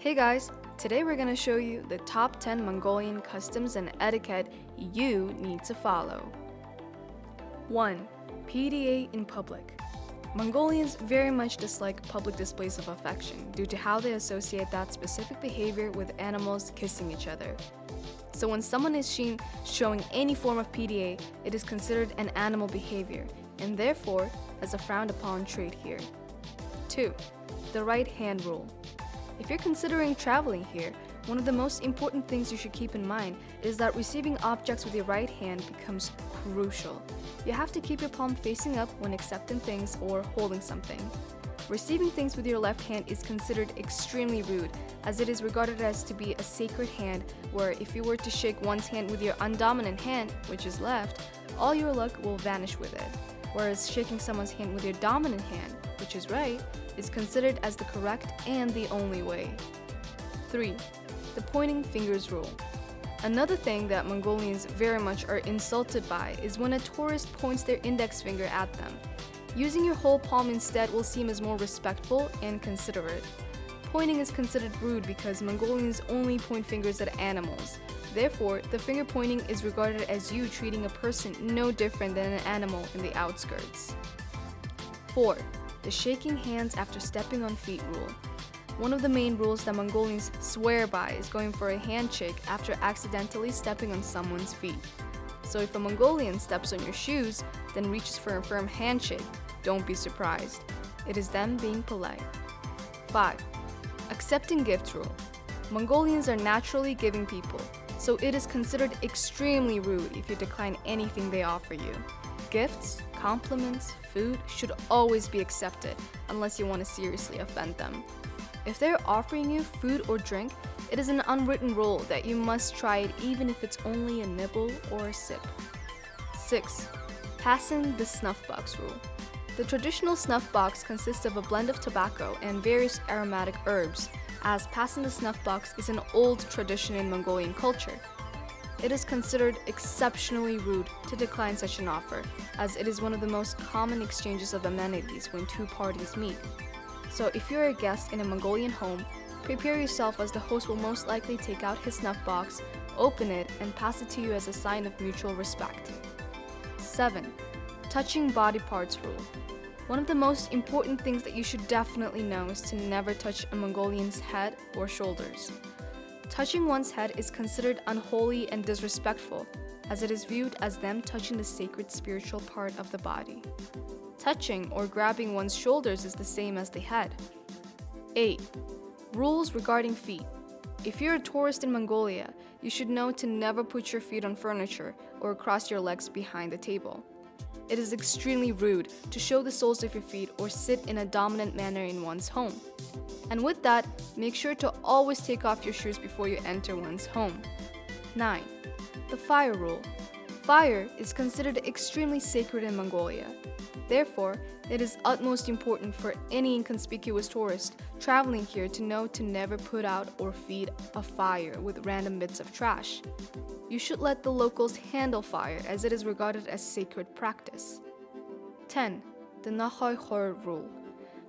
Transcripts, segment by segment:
Hey guys, today we're gonna show you the top 10 Mongolian customs and etiquette you need to follow. 1. PDA in public. Mongolians very much dislike public displays of affection due to how they associate that specific behavior with animals kissing each other. So when someone is seen showing any form of PDA, it is considered an animal behavior and therefore as a frowned upon trait here. 2. The right hand rule. If you're considering traveling here, one of the most important things you should keep in mind is that receiving objects with your right hand becomes crucial. You have to keep your palm facing up when accepting things or holding something. Receiving things with your left hand is considered extremely rude, as it is regarded as to be a sacred hand where if you were to shake one's hand with your undominant hand, which is left, all your luck will vanish with it. Whereas shaking someone's hand with your dominant hand, which is right, is considered as the correct and the only way. 3. The pointing fingers rule. Another thing that Mongolians very much are insulted by is when a tourist points their index finger at them. Using your whole palm instead will seem as more respectful and considerate. Pointing is considered rude because Mongolians only point fingers at animals. Therefore, the finger pointing is regarded as you treating a person no different than an animal in the outskirts. 4. The shaking hands after stepping on feet rule. One of the main rules that Mongolians swear by is going for a handshake after accidentally stepping on someone's feet. So if a Mongolian steps on your shoes, then reaches for a firm handshake, don't be surprised. It is them being polite. 5. Accepting gift rule. Mongolians are naturally giving people, so it is considered extremely rude if you decline anything they offer you. Gifts, compliments, food should always be accepted unless you want to seriously offend them. If they're offering you food or drink, it is an unwritten rule that you must try it even if it's only a nibble or a sip. 6. Passing the snuffbox rule. The traditional snuffbox consists of a blend of tobacco and various aromatic herbs, as passing the snuffbox is an old tradition in Mongolian culture. It is considered exceptionally rude to decline such an offer, as it is one of the most common exchanges of amenities when two parties meet. So if you're a guest in a Mongolian home, prepare yourself as the host will most likely take out his snuffbox, open it, and pass it to you as a sign of mutual respect. 7. Touching body parts rule. One of the most important things that you should definitely know is to never touch a Mongolian's head or shoulders. Touching one's head is considered unholy and disrespectful, as it is viewed as them touching the sacred spiritual part of the body. Touching or grabbing one's shoulders is the same as the head. 8. Rules regarding feet. If you're a tourist in Mongolia, you should know to never put your feet on furniture or cross your legs behind the table. It is extremely rude to show the soles of your feet or sit in a dominant manner in one's home. And with that, make sure to always take off your shoes before you enter one's home. 9. The fire rule. Fire is considered extremely sacred in Mongolia. Therefore, it is utmost important for any inconspicuous tourist traveling here to know to never put out or feed a fire with random bits of trash. You should let the locals handle fire as it is regarded as sacred practice. 10. The Nokhoi Khori rule.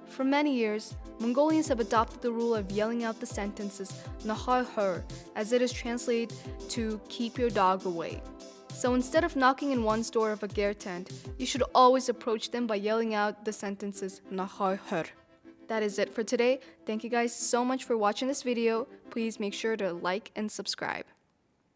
For many years, Mongolians have adopted the rule of yelling out the sentences Nokhoi Khori, as it is translated to keep your dog away. So instead of knocking in one's door of a ger tent, you should always approach them by yelling out the sentences Nokhoi Khori. That is it for today. Thank you guys so much for watching this video. Please make sure to like and subscribe.